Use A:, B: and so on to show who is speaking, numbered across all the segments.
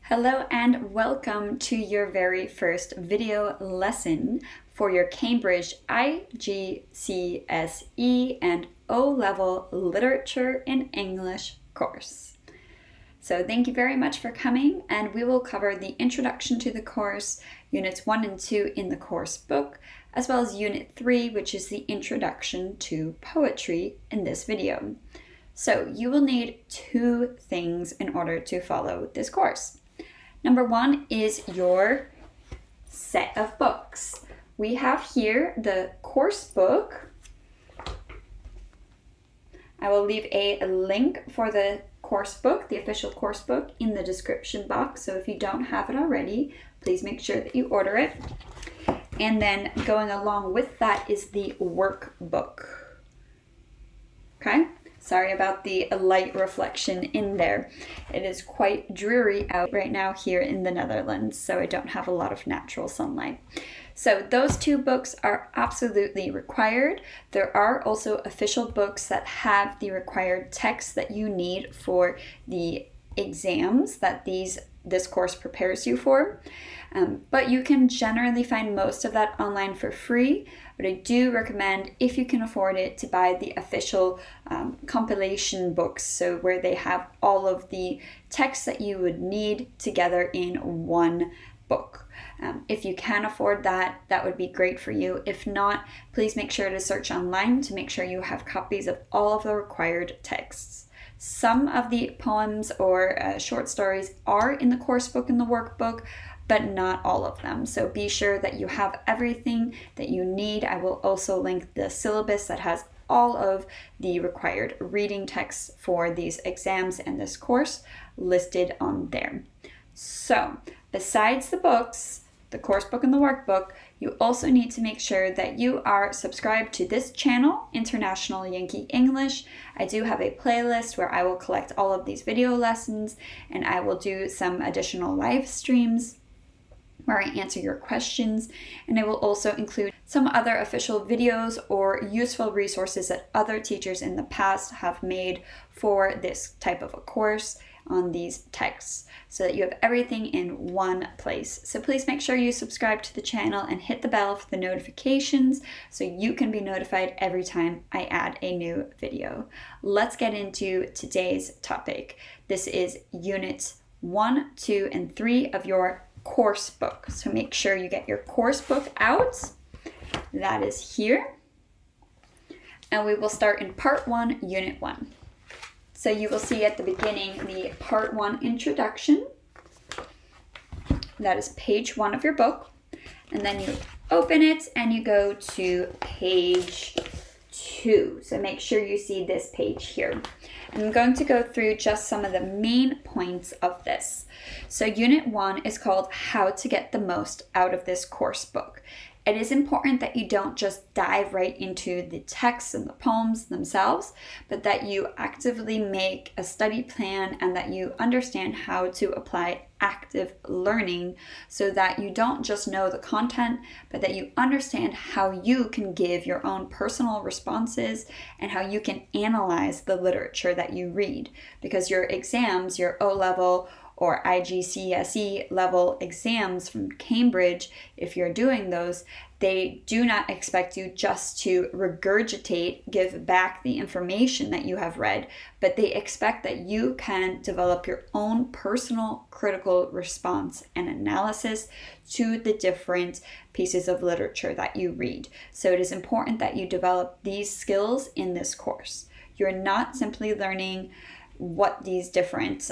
A: Hello and welcome to your very first video lesson for your Cambridge IGCSE and O-Level Literature in English course. So thank you very much for coming, and we will cover the introduction to the course, Units 1 and 2 in the course book, as well as Unit 3, which is the introduction to poetry in this video. So you will need two things in order to follow this course. Number one is your set of books. We have here the course book. I will leave a link for the course book, the official course book, in the description box. So if you don't have it already, please make sure that you order it. And then going along with that is the workbook. Okay? Sorry about the light reflection in there. It is quite dreary out right now here in the Netherlands, so I don't have a lot of natural sunlight. So those two books are absolutely required. There are also official books that have the required text that you need for the exams that this course prepares you for. But you can generally find most of that online for free. But I do recommend, if you can afford it, to buy the official compilation books, so where they have all of the texts that you would need together in one book. If you can afford that, that would be great for you. If not, please make sure to search online to make sure you have copies of all of the required texts. Some of the poems or short stories are in the course book and the workbook, but not all of them. So be sure that you have everything that you need. I will also link the syllabus that has all of the required reading texts for these exams and this course listed on there. So besides the books, the course book and the workbook, you also need to make sure that you are subscribed to this channel, International Yankee English. I do have a playlist where I will collect all of these video lessons, and I will do some additional live streams where I answer your questions, and I will also include some other official videos or useful resources that other teachers in the past have made for this type of a course on these texts, so that you have everything in one place. So please make sure you subscribe to the channel and hit the bell for the notifications so you can be notified every time I add a new video. Let's get into today's topic. This is Units 1, 2, and 3 of your course book. So make sure you get your course book out. That is here. And we will start in Part 1, Unit 1. So you will see at the beginning the Part 1 introduction. That is page 1 of your book. And then you open it and you go to page 2. So make sure you see this page here. I'm going to go through just some of the main points of this. So Unit 1 is called How to Get the Most Out of This Course Book. It is important that you don't just dive right into the texts and the poems themselves, but that you actively make a study plan and that you understand how to apply active learning, so that you don't just know the content, but that you understand how you can give your own personal responses and how you can analyze the literature that you read. Because your exams, your O-level or IGCSE level exams from Cambridge, if you're doing those, they do not expect you just to regurgitate, give back the information that you have read, but they expect that you can develop your own personal critical response and analysis to the different pieces of literature that you read. So it is important that you develop these skills in this course. You're not simply learning what these different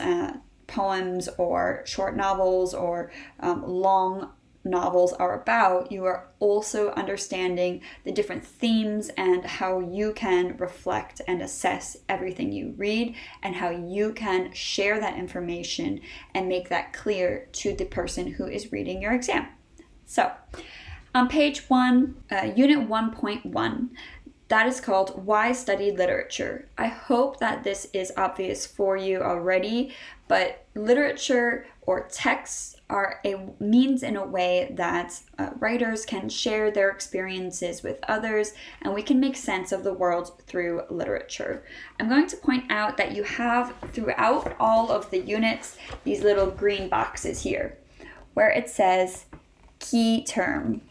A: poems or short novels or long novels are about. You are also understanding the different themes and how you can reflect and assess everything you read, and how you can share that information and make that clear to the person who is reading your exam. So on page 1, Unit 1.1, that is called Why Study Literature. I hope that this is obvious for you already, but literature or texts are a means in a way that writers can share their experiences with others, and we can make sense of the world through literature. I'm going to point out that you have throughout all of the units these little green boxes here where it says key term.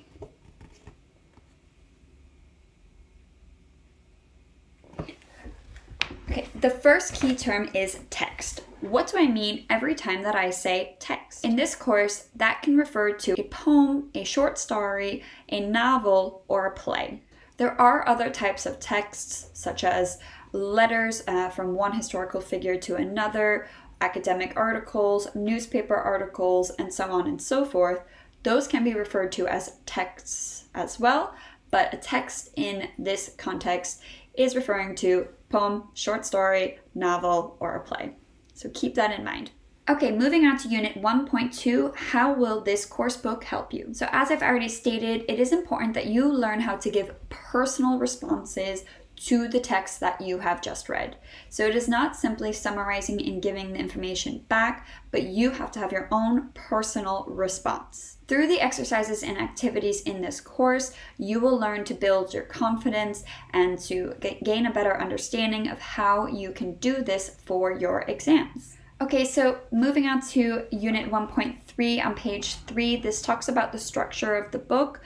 A: Okay, the first key term is text. What do I mean every time that I say text? In this course, that can refer to a poem, a short story, a novel, or a play. There are other types of texts, such as letters from one historical figure to another, academic articles, newspaper articles, and so on and so forth. Those can be referred to as texts as well, but a text in this context is referring to poem, short story, novel, or a play. So keep that in mind. Okay, moving on to Unit 1.2, how will this course book help you? So as I've already stated, it is important that you learn how to give personal responses to the text that you have just read. So it is not simply summarizing and giving the information back, but you have to have your own personal response. Through the exercises and activities in this course, you will learn to build your confidence and to gain a better understanding of how you can do this for your exams. Okay, so moving on to Unit 1.3 on page 3, this talks about the structure of the book.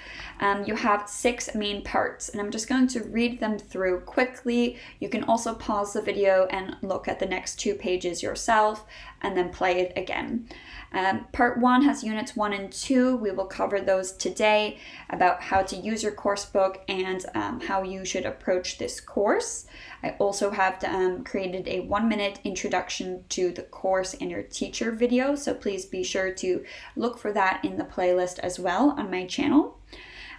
A: You have 6 main parts, and I'm just going to read them through quickly. You can also pause the video and look at the next 2 pages yourself, and then play it again. Part 1 has Units 1 and 2. We will cover those today about how to use your course book and how you should approach this course. I also have created a 1-minute introduction to the course and your teacher video, so please be sure to look for that in the playlist as well on my channel.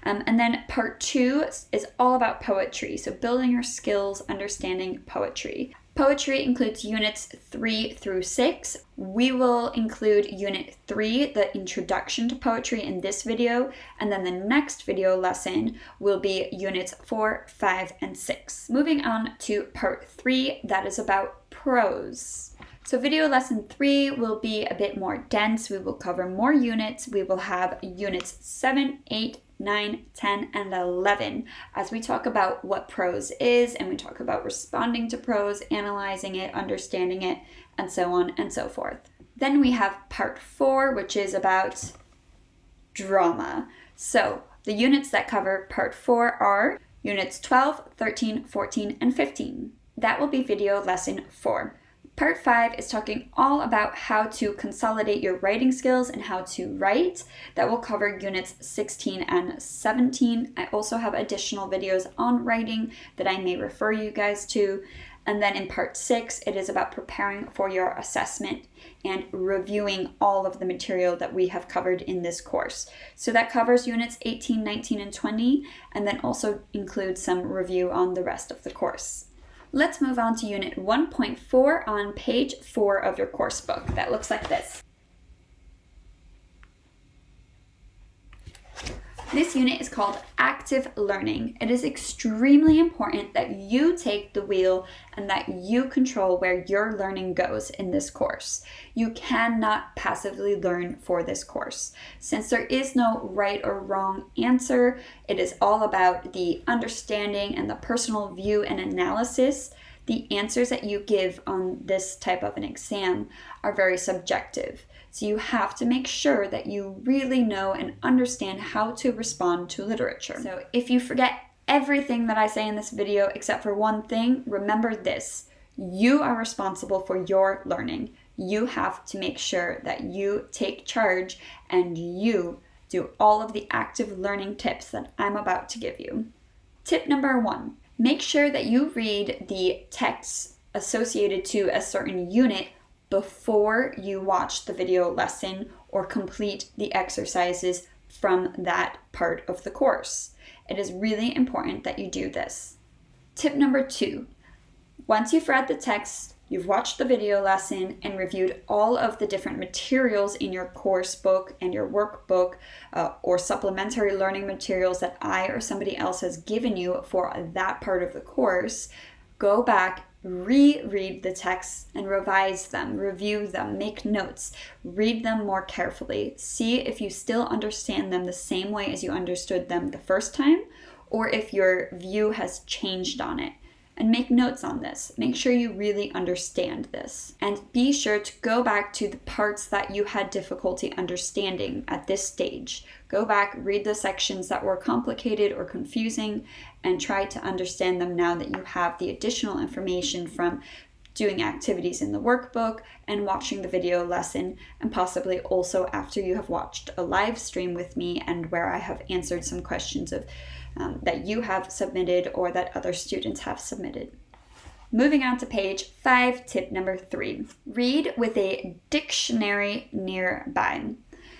A: And then part 2 is all about poetry, so building your skills, understanding poetry. Poetry includes Units 3 through 6. We will include Unit 3, the introduction to poetry, in this video, and then the next video lesson will be Units 4, 5, and 6. Moving on to Part 3, that is about prose. So video lesson 3 will be a bit more dense. We will cover more units. We will have Units 7, 8, 9, 10, and 11 as we talk about what prose is, and we talk about responding to prose, analyzing it, understanding it, and so on and so forth. Then we have part 4, which is about drama. So the units that cover part 4 are Units 12, 13, 14, and 15. That will be video lesson 4. Part 5 is talking all about how to consolidate your writing skills and how to write. That will cover Units 16 and 17. I also have additional videos on writing that I may refer you guys to. And then in Part 6, it is about preparing for your assessment and reviewing all of the material that we have covered in this course. So that covers Units 18, 19, and 20, and then also includes some review on the rest of the course. Let's move on to Unit 1.4 on page 4 of your course book. That looks like this. This unit is called Active Learning. It is extremely important that you take the wheel and that you control where your learning goes in this course. You cannot passively learn for this course. Since there is no right or wrong answer, it is all about the understanding and the personal view and analysis. The answers that you give on this type of an exam are very subjective. So you have to make sure that you really know and understand how to respond to literature. So if you forget everything that I say in this video except for one thing, remember this: you are responsible for your learning. You have to make sure that you take charge and you do all of the active learning tips that I'm about to give you. Tip number 1, make sure that you read the texts associated to a certain unit before you watch the video lesson or complete the exercises from that part of the course. It is really important that you do this. Tip number 2, once you've read the text, you've watched the video lesson and reviewed all of the different materials in your course book and your workbook or supplementary learning materials that I or somebody else has given you for that part of the course, go back, reread the texts and revise them, review them, make notes, read them more carefully. See if you still understand them the same way as you understood them the first time, or if your view has changed on it. And make notes on this. Make sure you really understand this. And be sure to go back to the parts that you had difficulty understanding at this stage. Go back, read the sections that were complicated or confusing, and try to understand them now that you have the additional information from doing activities in the workbook and watching the video lesson, and possibly also after you have watched a live stream with me and where I have answered some questions that you have submitted or that other students have submitted. Moving on to page 5, tip number 3. Read with a dictionary nearby.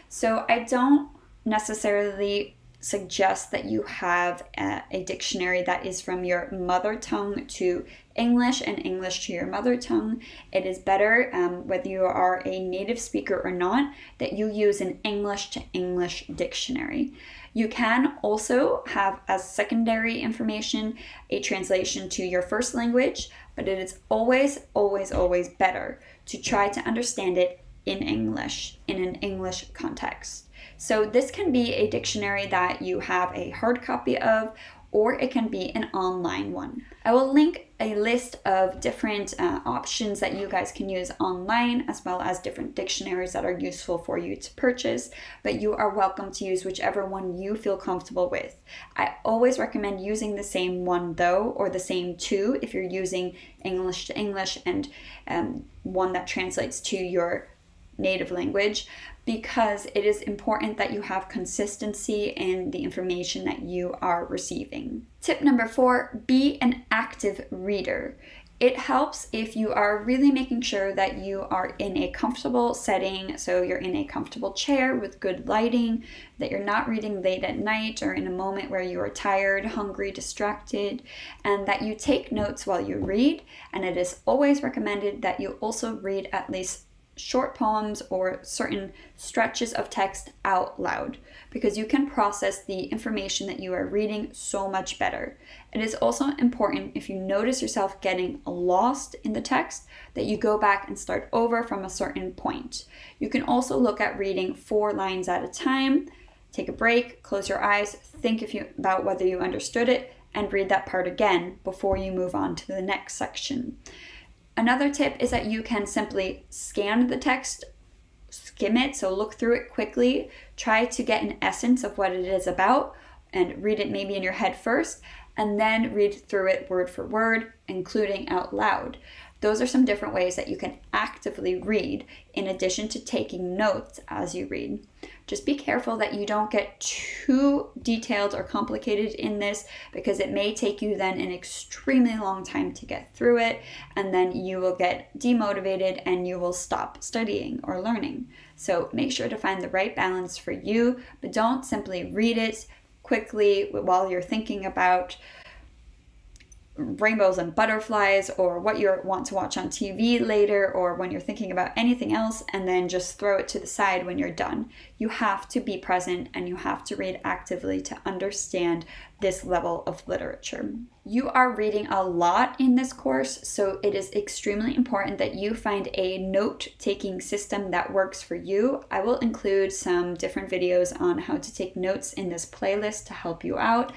A: So I don't necessarily suggest that you have a dictionary that is from your mother tongue to English and English to your mother tongue. It is better, whether you are a native speaker or not, that you use an English to English dictionary. You can also have as secondary information a translation to your first language, but it is always, always, always better to try to understand it in English, in an English context. So this can be a dictionary that you have a hard copy of, or it can be an online one. I will link a list of different options that you guys can use online, as well as different dictionaries that are useful for you to purchase, but you are welcome to use whichever one you feel comfortable with. I always recommend using the same one though, or the same two if you're using English to English and one that translates to your native language, because it is important that you have consistency in the information that you are receiving. Tip number 4, be an active reader. It helps if you are really making sure that you are in a comfortable setting, so you're in a comfortable chair with good lighting, that you're not reading late at night or in a moment where you are tired, hungry, distracted, and that you take notes while you read. And it is always recommended that you also read at least short poems or certain stretches of text out loud, because you can process the information that you are reading so much better. It is also important, if you notice yourself getting lost in the text, that you go back and start over from a certain point. You can also look at reading 4 lines at a time, take a break, close your eyes, think about whether you understood it, and read that part again before you move on to the next section. Another tip is that you can simply scan the text, skim it, so look through it quickly, try to get an essence of what it is about, and read it maybe in your head first, and then read through it word for word, including out loud. Those are some different ways that you can actively read in addition to taking notes as you read. Just be careful that you don't get too detailed or complicated in this, because it may take you then an extremely long time to get through it, and then you will get demotivated and you will stop studying or learning. So make sure to find the right balance for you, but don't simply read it quickly while you're thinking about rainbows and butterflies or what you want to watch on TV later, or when you're thinking about anything else, and then just throw it to the side when you're done. You have to be present and you have to read actively to understand this level of literature. You are reading a lot in this course, so it is extremely important that you find a note-taking system that works for you. I will include some different videos on how to take notes in this playlist to help you out.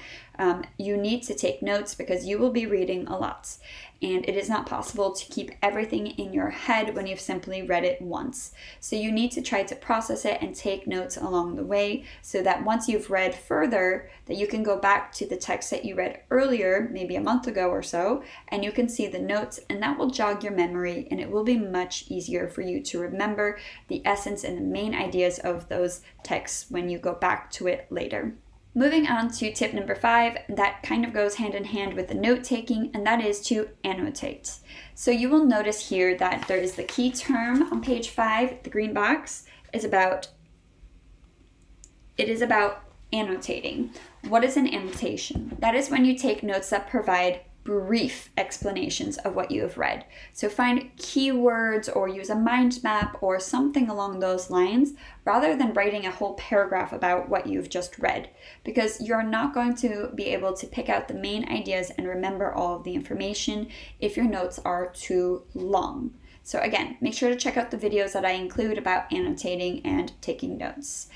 A: You need to take notes because you will be reading a lot, and it is not possible to keep everything in your head when you've simply read it once. So you need to try to process it and take notes along the way, so that once you've read further, that you can go back to the text that you read earlier, maybe a month ago or so, and you can see the notes, and that will jog your memory, and it will be much easier for you to remember the essence and the main ideas of those texts when you go back to it later. Moving on to tip number 5, that kind of goes hand in hand with the note-taking, and that is to annotate. So you will notice here that there is the key term on page 5, the green box, it is about annotating. What is an annotation? That is when you take notes that provide brief explanations of what you have read. So find keywords or use a mind map or something along those lines rather than writing a whole paragraph about what you've just read, because you're not going to be able to pick out the main ideas and remember all of the information if your notes are too long. So again, make sure to check out the videos that I include about annotating and taking notes.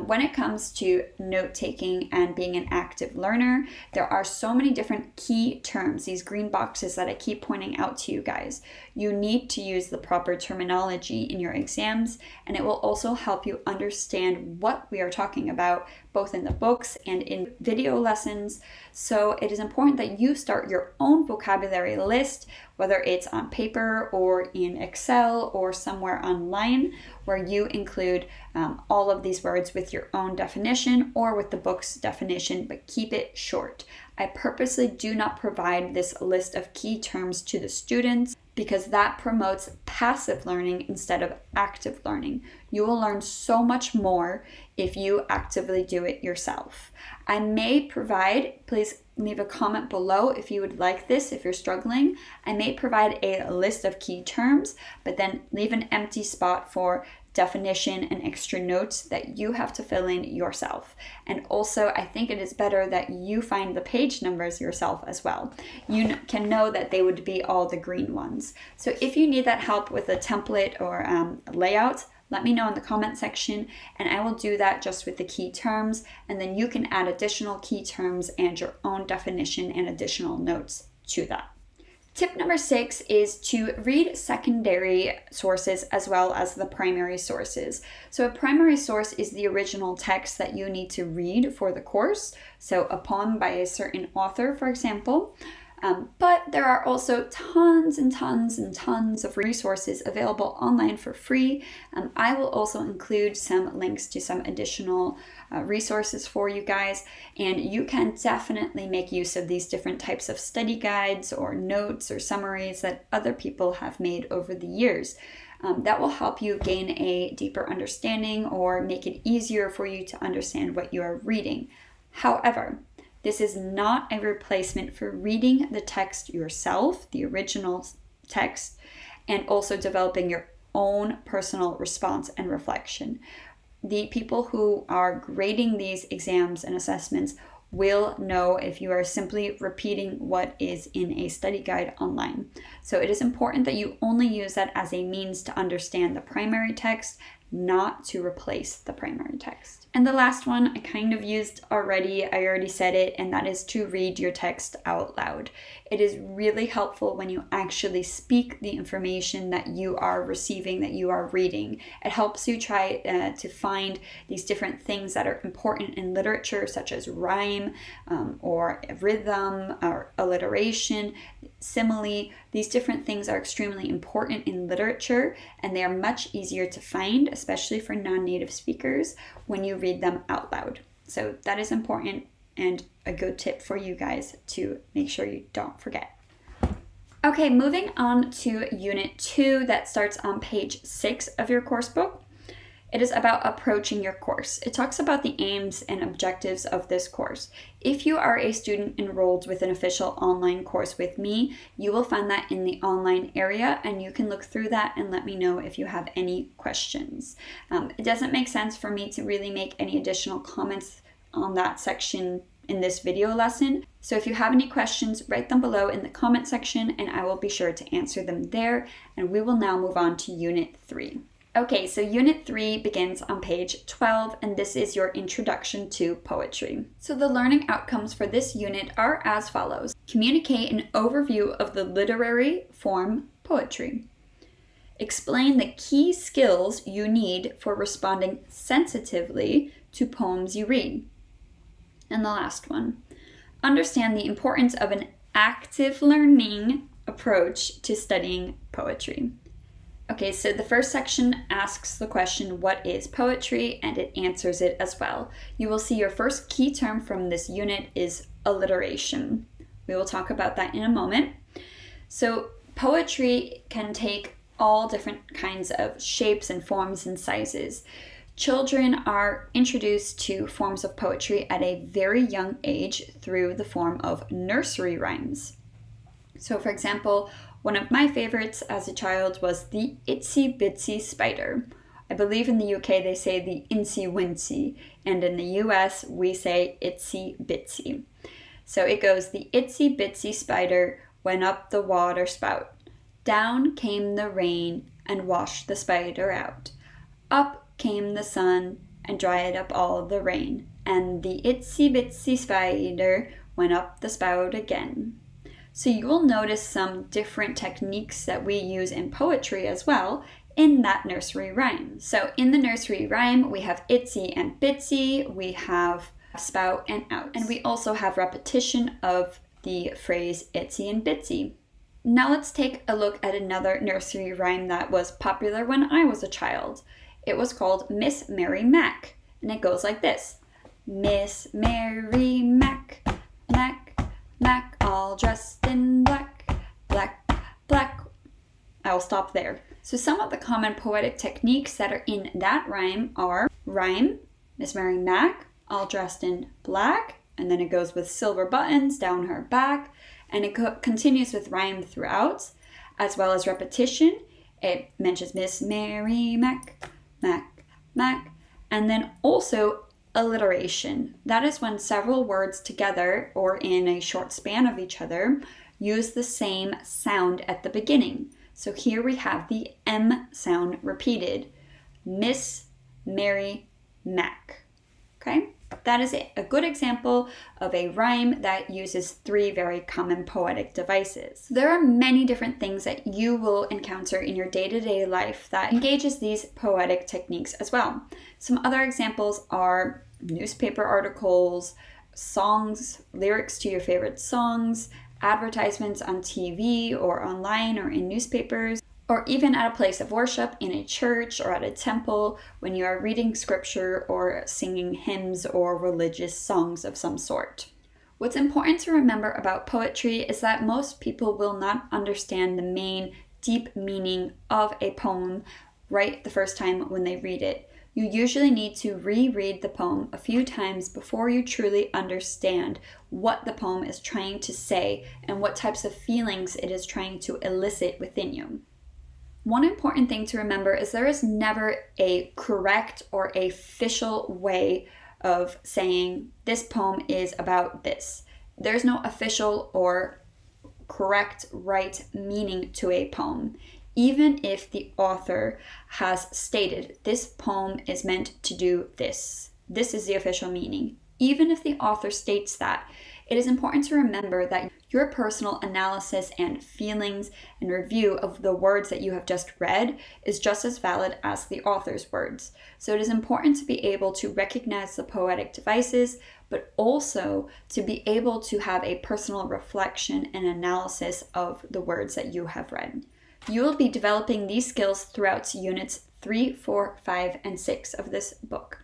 A: When it comes to note-taking and being an active learner, there are so many different key terms, these green boxes that I keep pointing out to you guys. You need to use the proper terminology in your exams, and it will also help you understand what we are talking about, both in the books and in video lessons. So it is important that you start your own vocabulary list, whether it's on paper or in Excel or somewhere online, where you include all of these words with your own definition or with the book's definition, but keep it short. I purposely do not provide this list of key terms to the students because that promotes passive learning instead of active learning. You will learn so much more if you actively do it yourself. I may provide, please leave a comment below if you would like this, if you're struggling. I may provide a list of key terms, but then leave an empty spot for definition and extra notes that you have to fill in yourself. And also, I think it is better that you find the page numbers yourself as well. You can know that they would be all the green ones. So if you need that help with a template or layout, let me know in the comment section and I will do that just with the key terms, and then you can add additional key terms and your own definition and additional notes to that. Tip number 6 is to read secondary sources as well as the primary sources. So a primary source is the original text that you need to read for the course. So a poem by a certain author, for example. But there are also tons and tons and tons of resources available online for free. I will also include some links to some additional resources for you guys, and you can definitely make use of these different types of study guides or notes or summaries that other people have made over the years. That will help you gain a deeper understanding or make it easier for you to understand what you are reading. However, this is not a replacement for reading the text yourself, the original text, and also developing your own personal response and reflection. The people who are grading these exams and assessments will know if you are simply repeating what is in a study guide online. So it is important that you only use that as a means to understand the primary text, not to replace the primary text. And the last one I kind of used already, I already said it, and that is to read your text out loud. It is really helpful when you actually speak the information that you are receiving, that you are reading. It helps you try to find these different things that are important in literature, such as rhyme or rhythm or alliteration, simile. These different things are extremely important in literature, and they are much easier to find, especially for non-native speakers, when you read them out loud. So that is important and a good tip for you guys to make sure you don't forget. Okay, moving on to Unit 2 that starts on page 6 of your course book. It is about approaching your course. It talks about the aims and objectives of this course. If you are a student enrolled with an official online course with me, you will find that in the online area, and you can look through that and let me know if you have any questions. It doesn't make sense for me to really make any additional comments on that section in this video lesson. So if you have any questions, write them below in the comment section and I will be sure to answer them there. And we will now move on to Unit 3. Okay, so Unit 3 begins on page 12, and this is your introduction to poetry. So the learning outcomes for this unit are as follows. Communicate an overview of the literary form poetry. Explain the key skills you need for responding sensitively to poems you read. And the last one, understand the importance of an active learning approach to studying poetry. Okay, so the first section asks the question, what is poetry? And it answers it as well. You will see your first key term from this unit is alliteration. We will talk about that in a moment. So poetry can take all different kinds of shapes and forms and sizes. Children are introduced to forms of poetry at a very young age through the form of nursery rhymes. So for example, one of my favorites as a child was the Itsy Bitsy Spider. I believe in the UK they say the Incy Wincy, and in the US we say Itsy Bitsy. So it goes, the itsy bitsy spider went up the water spout. Down came the rain and washed the spider out. Up came the sun and dried up all the rain. And the itsy bitsy spider went up the spout again. So you will notice some different techniques that we use in poetry as well in that nursery rhyme. So in the nursery rhyme, we have itsy and bitsy, we have spout and out, and we also have repetition of the phrase itsy and bitsy. Now let's take a look at another nursery rhyme that was popular when I was a child. It was called Miss Mary Mac, and it goes like this. Miss Mary Mac, Mac, Mac, all dressed in black, black, black. I will stop there. So some of the common poetic techniques that are in that rhyme are rhyme, Miss Mary Mac, all dressed in black, and then it goes with silver buttons down her back, and it continues with rhyme throughout, as well as repetition. It mentions Miss Mary Mac, Mac, Mac, and then also alliteration. That is when several words together or in a short span of each other use the same sound at the beginning. So here we have the M sound repeated. Miss Mary Mac. Okay? That is a good example of a rhyme that uses three very common poetic devices. There are many different things that you will encounter in your day-to-day life that engages these poetic techniques as well. Some other examples are newspaper articles, songs, lyrics to your favorite songs, advertisements on TV or online or in newspapers, or even at a place of worship in a church or at a temple when you are reading scripture or singing hymns or religious songs of some sort. What's important to remember about poetry is that most people will not understand the main deep meaning of a poem right the first time when they read it. You usually need to reread the poem a few times before you truly understand what the poem is trying to say and what types of feelings it is trying to elicit within you. One important thing to remember is there is never a correct or official way of saying this poem is about this. There's no official or correct, right meaning to a poem. Even if the author has stated this poem is meant to do this, this is the official meaning. Even if the author states that, it is important to remember that your personal analysis and feelings and review of the words that you have just read is just as valid as the author's words. So it is important to be able to recognize the poetic devices, but also to be able to have a personal reflection and analysis of the words that you have read. You will be developing these skills throughout units 3, 4, 5, and 6 of this book.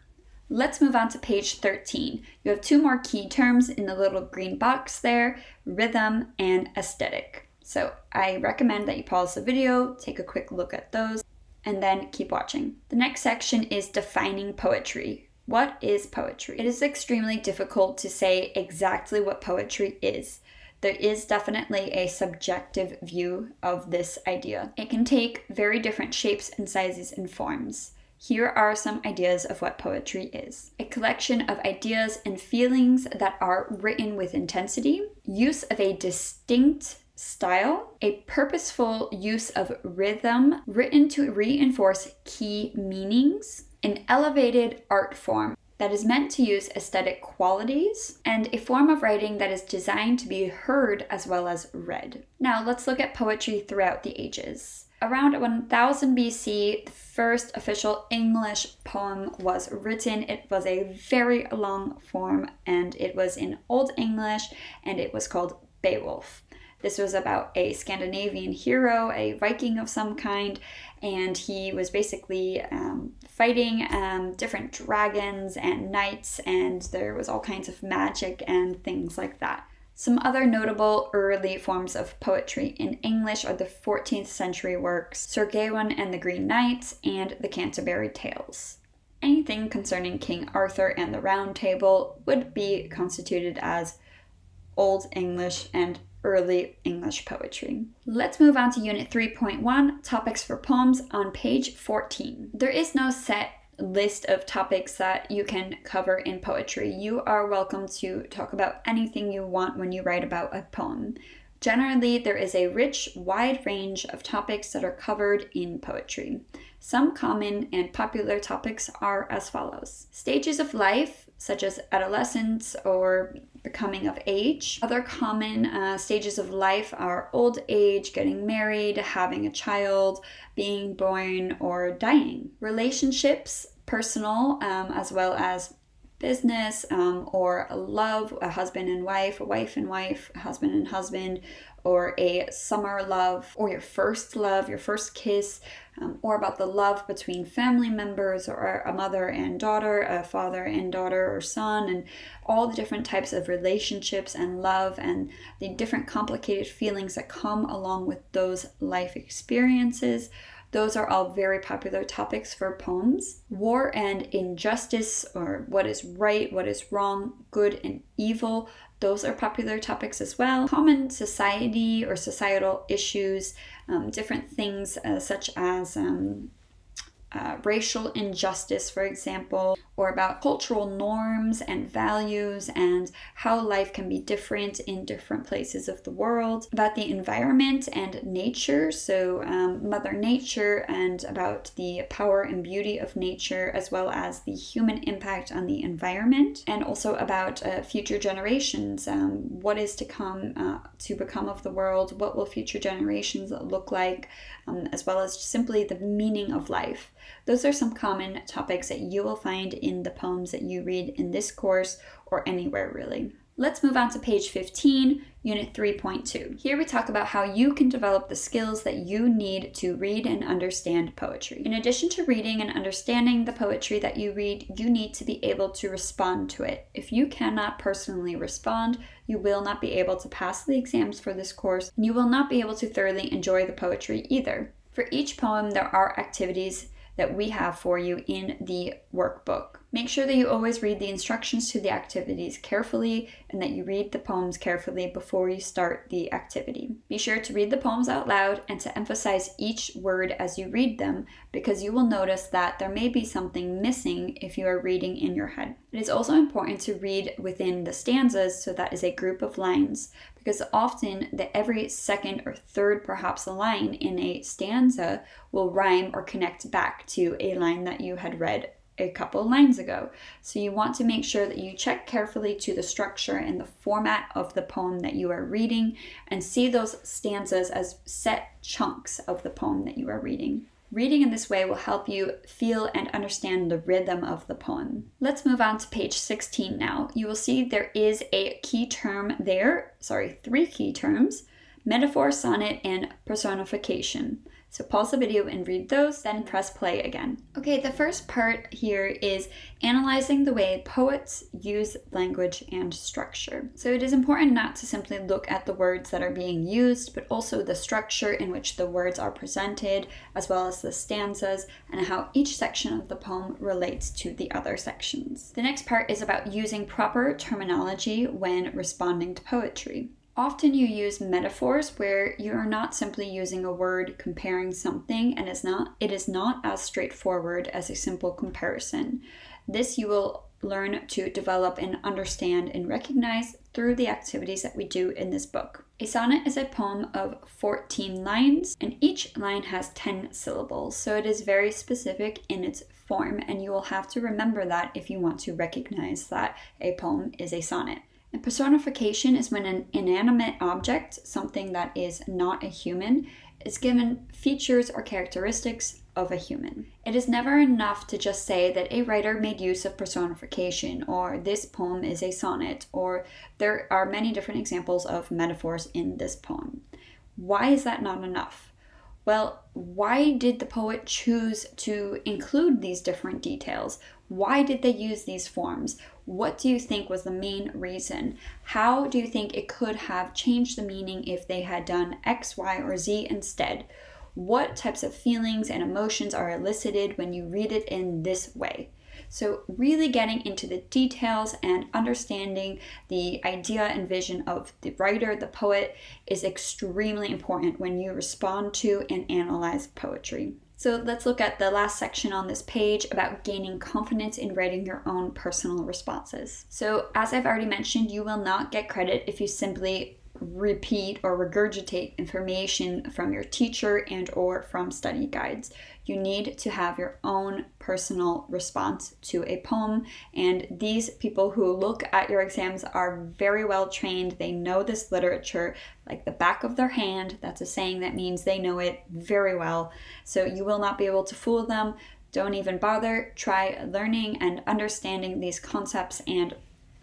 A: Let's move on to page 13. You have two more key terms in the little green box there, rhythm and aesthetic. So I recommend that you pause the video, take a quick look at those, and then keep watching. The next section is defining poetry. What is poetry? It is extremely difficult to say exactly what poetry is. There is definitely a subjective view of this idea. It can take very different shapes and sizes and forms. Here are some ideas of what poetry is. A collection of ideas and feelings that are written with intensity, use of a distinct style, a purposeful use of rhythm written to reinforce key meanings, an elevated art form that is meant to use aesthetic qualities, and a form of writing that is designed to be heard as well as read. Now let's look at poetry throughout the ages. Around 1000 BC, the first official English poem was written. It was a very long form and it was in Old English and it was called Beowulf. This was about a Scandinavian hero, a Viking of some kind, and he was basically fighting different dragons and knights, and there was all kinds of magic and things like that. Some other notable early forms of poetry in English are the 14th century works Sir Gawain and the Green Knight and the Canterbury Tales. Anything concerning King Arthur and the Round Table would be constituted as Old English and early English poetry. Let's move on to Unit 3.1, Topics for Poems, on page 14. There is no set list of topics that you can cover in poetry. You are welcome to talk about anything you want when you write about a poem. Generally, there is a rich, wide range of topics that are covered in poetry. Some common and popular topics are as follows. Stages of life, such as adolescence or becoming of age. Other common stages of life are old age, getting married, having a child, being born, or dying. Relationships, personal, as well as business, or love, a husband and wife, a wife and wife, a husband and husband, or a summer love, or your first kiss, or about the love between family members, or a mother and daughter, a father and daughter or son, and all the different types of relationships and love and the different complicated feelings that come along with those life experiences. Those are all very popular topics for poems. War and injustice, or what is right, what is wrong, good and evil, those are popular topics as well. Common society or societal issues, different things such as racial injustice, for example, or about cultural norms and values and how life can be different in different places of the world, about the environment and nature, so Mother Nature, and about the power and beauty of nature, as well as the human impact on the environment, and also about future generations, what is to come, to become of the world, what will future generations look like, as well as simply the meaning of life. Those are some common topics that you will find in the poems that you read in this course or anywhere really. Let's move on to page 15, Unit 3.2. Here we talk about how you can develop the skills that you need to read and understand poetry. In addition to reading and understanding the poetry that you read, you need to be able to respond to it. If you cannot personally respond, you will not be able to pass the exams for this course, and you will not be able to thoroughly enjoy the poetry either. For each poem, there are activities that we have for you in the workbook. Make sure that you always read the instructions to the activities carefully and that you read the poems carefully before you start the activity. Be sure to read the poems out loud and to emphasize each word as you read them, because you will notice that there may be something missing if you are reading in your head. It is also important to read within the stanzas, so that is a group of lines, because often every second or third perhaps line in a stanza will rhyme or connect back to a line that you had read a couple lines ago. So you want to make sure that you check carefully to the structure and the format of the poem that you are reading and see those stanzas as set chunks of the poem that you are reading. Reading in this way will help you feel and understand the rhythm of the poem. Let's move on to page 16 now. You will see there is a key term there, three key terms: metaphor, sonnet, and personification. So pause the video and read those, then press play again. Okay, the first part here is analyzing the way poets use language and structure. So it is important not to simply look at the words that are being used, but also the structure in which the words are presented, as well as the stanzas, and how each section of the poem relates to the other sections. The next part is about using proper terminology when responding to poetry. Often you use metaphors where you are not simply using a word comparing something, and it is not as straightforward as a simple comparison. This you will learn to develop and understand and recognize through the activities that we do in this book. A sonnet is a poem of 14 lines, and each line has 10 syllables, so it is very specific in its form, and you will have to remember that if you want to recognize that a poem is a sonnet. And personification is when an inanimate object, something that is not a human, is given features or characteristics of a human. It is never enough to just say that a writer made use of personification, or this poem is a sonnet, or there are many different examples of metaphors in this poem. Why is that not enough? Well, why did the poet choose to include these different details? Why did they use these forms? What do you think was the main reason? How do you think it could have changed the meaning if they had done X, Y, or Z instead? What types of feelings and emotions are elicited when you read it in this way? So really getting into the details and understanding the idea and vision of the writer, the poet, is extremely important when you respond to and analyze poetry. So let's look at the last section on this page about gaining confidence in writing your own personal responses. So as I've already mentioned, you will not get credit if you simply repeat or regurgitate information from your teacher and or from study guides. You need to have your own personal response to a poem, and these people who look at your exams are very well trained. They know this literature like the back of their hand. That's a saying that means they know it very well. So you will not be able to fool them. Don't even bother. Try learning and understanding these concepts and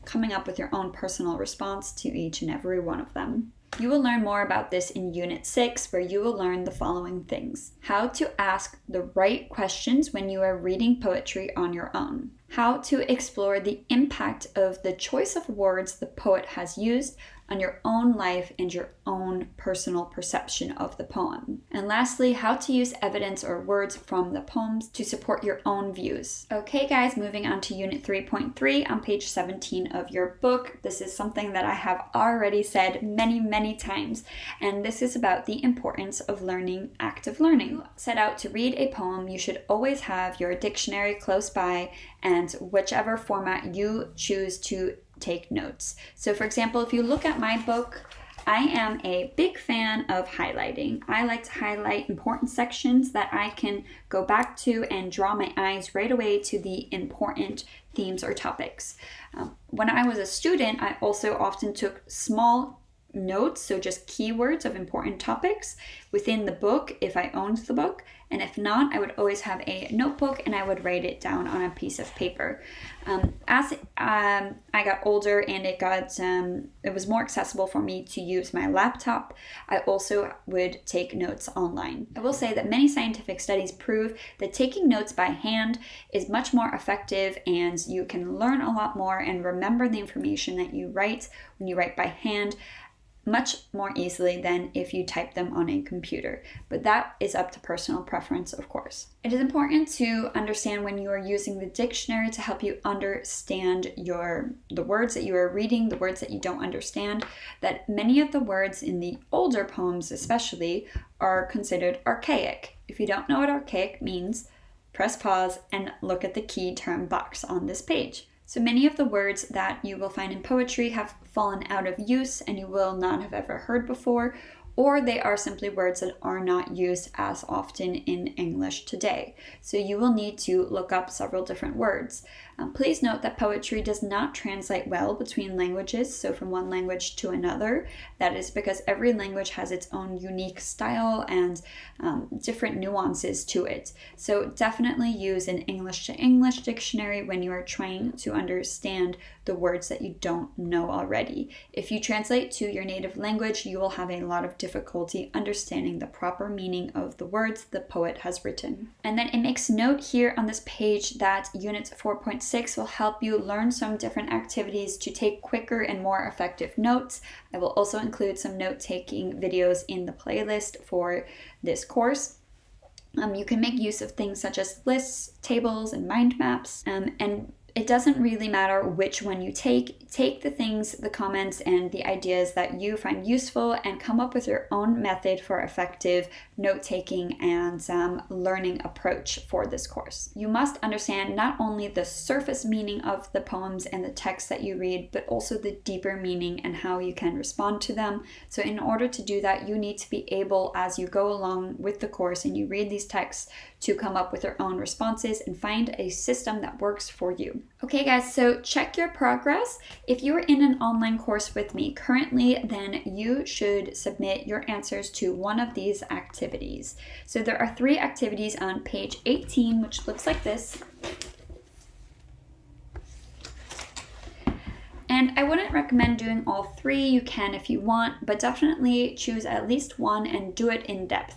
A: coming up with your own personal response to each and every one of them. You will learn more about this in Unit 6, where you will learn the following things. How to ask the right questions when you are reading poetry on your own. How to explore the impact of the choice of words the poet has used on your own life and your own personal perception of the poem. And lastly, how to use evidence or words from the poems to support your own views. Okay guys, moving on to Unit 3.3 on page 17 of your book. This is something that I have already said many times, and this is about the importance of learning active learning. Set out to read a poem, you should always have your dictionary close by and whichever format you choose to take notes. So for example, if you look at my book, I am a big fan of highlighting. I like to highlight important sections that I can go back to and draw my eyes right away to the important themes or topics. When I was a student, I also often took small notes, so just keywords of important topics within the book if I owned the book, and if not, I would always have a notebook and I would write it down on a piece of paper. As I got older and it was more accessible for me to use my laptop, I also would take notes online. I will say that many scientific studies prove that taking notes by hand is much more effective, and you can learn a lot more and remember the information that you write when you write by hand much more easily than if you type them on a computer. But that is up to personal preference, of course. It is important to understand when you are using the dictionary to help you understand the words that you are reading, the words that you don't understand, that many of the words in the older poems especially are considered archaic. If you don't know what archaic means, press pause and look at the key term box on this page. So many of the words that you will find in poetry have fallen out of use and you will not have ever heard before, or they are simply words that are not used as often in English today. So you will need to look up several different words. Please note that poetry does not translate well between languages, so from one language to another. That is because every language has its own unique style and different nuances to it. So definitely use an English to English dictionary when you are trying to understand the words that you don't know already. If you translate to your native language, you will have a lot of difficulty understanding the proper meaning of the words the poet has written. And then it makes note here on this page that Unit 4.6 will help you learn some different activities to take quicker and more effective notes. I will also include some note-taking videos in the playlist for this course. You can make use of things such as lists, tables, and mind maps, and it doesn't really matter which one you take. Take the things, the comments, and the ideas that you find useful and come up with your own method for effective note-taking and learning approach for this course. You must understand not only the surface meaning of the poems and the text that you read, but also the deeper meaning and how you can respond to them. So in order to do that, you need to be able, as you go along with the course and you read these texts, to come up with your own responses and find a system that works for you. Okay guys, so check your progress. If you're in an online course with me currently, then you should submit your answers to one of these activities. So there are 3 activities on page 18, which looks like this. And I wouldn't recommend doing all 3. You can if you want, but definitely choose at least one and do it in depth.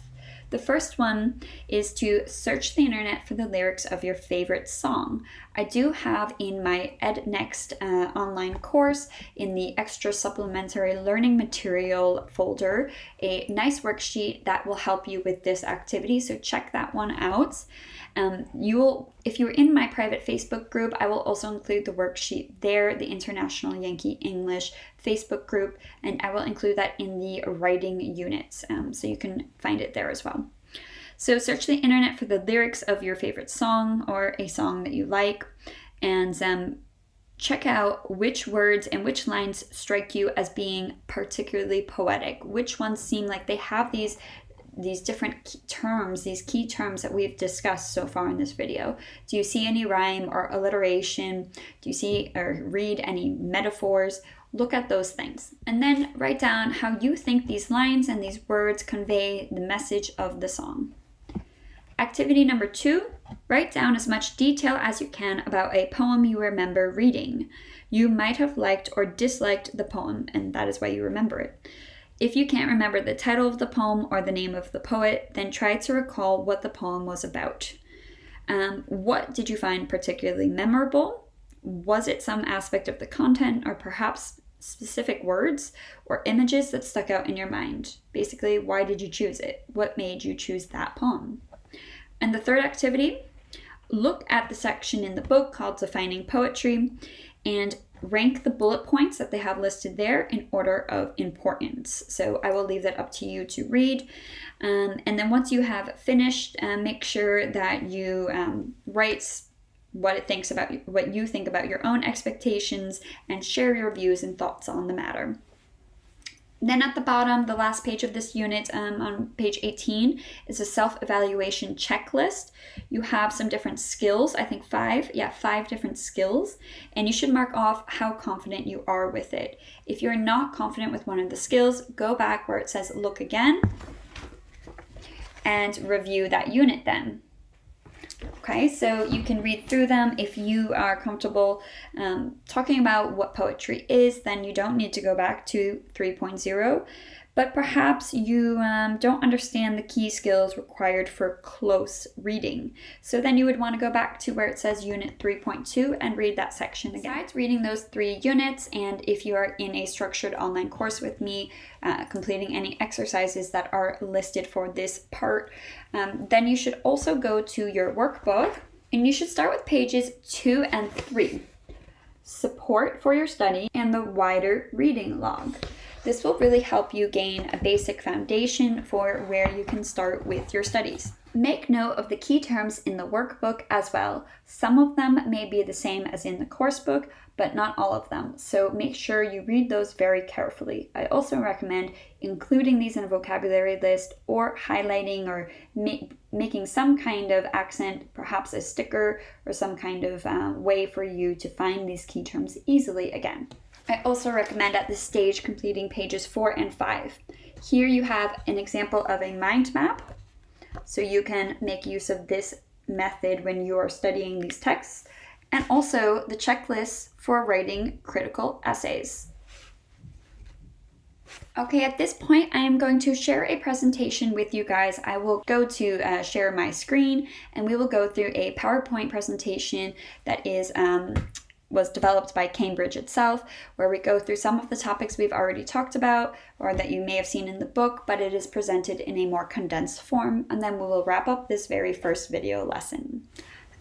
A: The first one is to search the internet for the lyrics of your favorite song. I do have in my EdNext online course, in the extra supplementary learning material folder, a nice worksheet that will help you with this activity, so check that one out. If you're in my private Facebook group, I will also include the worksheet there, the International Yankee English Facebook group, and I will include that in the writing units, so you can find it there as well. So search the internet for the lyrics of your favorite song or a song that you like, and check out which words and which lines strike you as being particularly poetic. Which ones seem like they have these different terms, these key terms that we've discussed so far in this video. Do you see any rhyme or alliteration? Do you see or read any metaphors? Look at those things. And then write down how you think these lines and these words convey the message of the song. Activity number 2, write down as much detail as you can about a poem you remember reading. You might have liked or disliked the poem, and that is why you remember it. If you can't remember the title of the poem or the name of the poet, then try to recall what the poem was about. What did you find particularly memorable? Was it some aspect of the content, or perhaps specific words or images that stuck out in your mind? Basically, why did you choose it? What made you choose that poem? And the third activity, look at the section in the book called Defining Poetry and rank the bullet points that they have listed there in order of importance. So I will leave that up to you to read. And then once you have finished, make sure that you write what you think about your own expectations and share your views and thoughts on the matter. Then at the bottom, the last page of this unit, on page 18, is a self-evaluation checklist. You have some different skills, I think 5 different skills, and you should mark off how confident you are with it. If you're not confident with one of the skills, go back where it says look again and review that unit then. Okay, so you can read through them. If you are comfortable talking about what poetry is, then you don't need to go back to 3.0. But perhaps you don't understand the key skills required for close reading. So then you would want to go back to where it says Unit 3.2 and read that section again. Besides reading those 3 units, and if you are in a structured online course with me, completing any exercises that are listed for this part, then you should also go to your workbook, and you should start with pages 2 and 3. Support for your study and the wider reading log. This will really help you gain a basic foundation for where you can start with your studies. Make note of the key terms in the workbook as well. Some of them may be the same as in the course book, but not all of them. So make sure you read those very carefully. I also recommend including these in a vocabulary list or highlighting or making some kind of accent, perhaps a sticker or some kind of way for you to find these key terms easily again. I also recommend at this stage completing pages 4 and 5. Here you have an example of a mind map, so you can make use of this method when you are studying these texts, and also the checklist for writing critical essays. Okay, at this point I am going to share a presentation with you guys. I will go to share my screen, and we will go through a PowerPoint presentation that was developed by Cambridge itself, where we go through some of the topics we've already talked about or that you may have seen in the book, but it is presented in a more condensed form, and then we will wrap up this very first video lesson.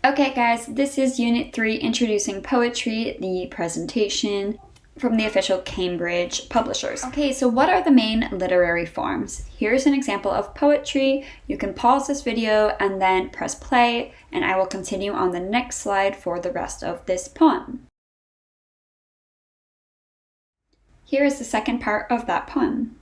A: Okay guys, this is Unit 3, Introducing Poetry, the presentation from the official Cambridge publishers. Okay, so what are the main literary forms? Here's an example of poetry. You can pause this video and then press play, and I will continue on the next slide for the rest of this poem. Here is the second part of that poem.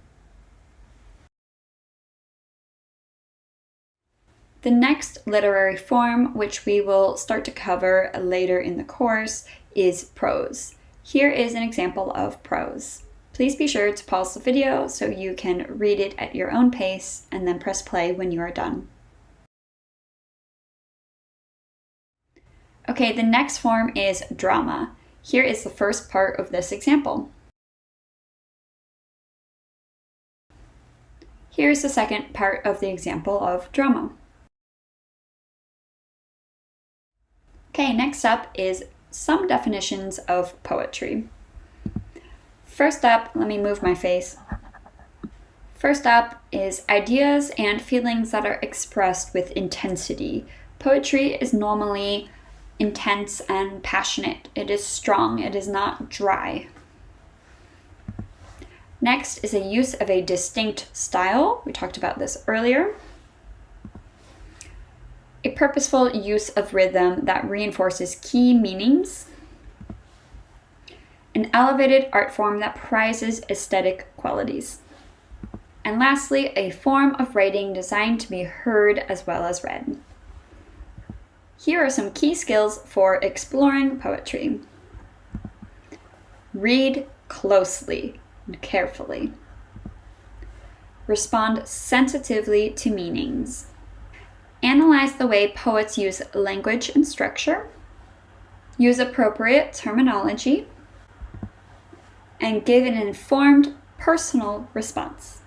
A: The next literary form, which we will start to cover later in the course, is prose. Here is an example of prose. Please be sure to pause the video so you can read it at your own pace and then press play when you are done. Okay, the next form is drama. Here is the first part of this example. Here's the second part of the example of drama. Okay, next up is some definitions of poetry. First up, let me move my face. First up is ideas and feelings that are expressed with intensity. Poetry is normally intense and passionate. It is strong. It is not dry. Next is a use of a distinct style. We talked about this earlier. A purposeful use of rhythm that reinforces key meanings. An elevated art form that prizes aesthetic qualities. And lastly, a form of writing designed to be heard as well as read. Here are some key skills for exploring poetry. Read closely and carefully. Respond sensitively to meanings. Analyze the way poets use language and structure. Use appropriate terminology. And give an informed, personal response.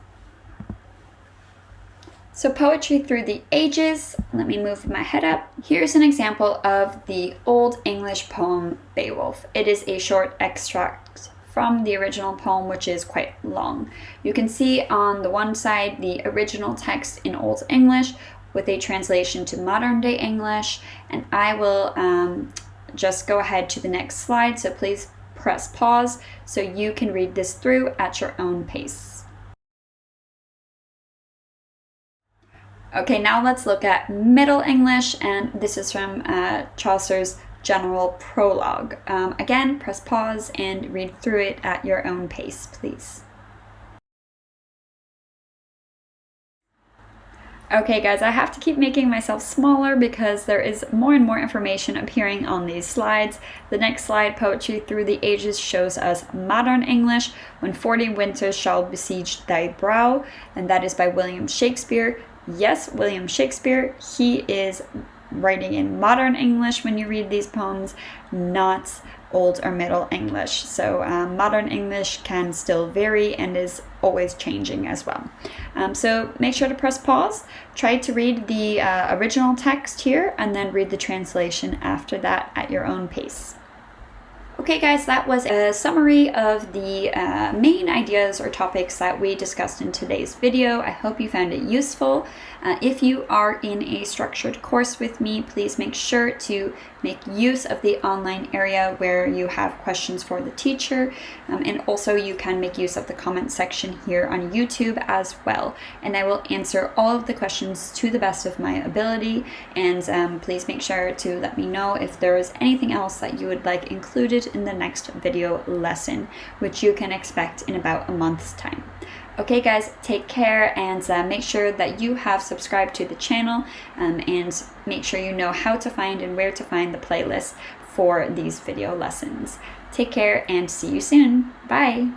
A: So poetry through the ages, let me move my head up. Here's an example of the Old English poem Beowulf. It is a short extract from the original poem, which is quite long. You can see on the one side the original text in Old English with a translation to modern day English, and I will just go ahead to the next slide, so please press pause so you can read this through at your own pace. Okay, now let's look at Middle English, and this is from Chaucer's General Prologue. Again, press pause and read through it at your own pace, please. Okay guys, I have to keep making myself smaller because there is more and more information appearing on these slides. The next slide, Poetry Through the Ages, shows us Modern English, When 40 Winters Shall Besiege Thy Brow, and that is by William Shakespeare. Yes, William Shakespeare, he is writing in modern English when you read these poems, not Old or Middle English. So modern English can still vary and is always changing as well. So make sure to press pause, try to read the original text here, and then read the translation after that at your own pace. Okay guys, that was a summary of the main ideas or topics that we discussed in today's video. I hope you found it useful. If you are in a structured course with me, please make sure to make use of the online area where you have questions for the teacher, and also you can make use of the comment section here on YouTube as well, and I will answer all of the questions to the best of my ability. And please make sure to let me know if there is anything else that you would like included in the next video lesson, which you can expect in about a month's time. Okay guys, take care, and make sure that you have subscribed to the channel, and make sure you know how to find and where to find the playlist for these video lessons. Take care and see you soon. Bye!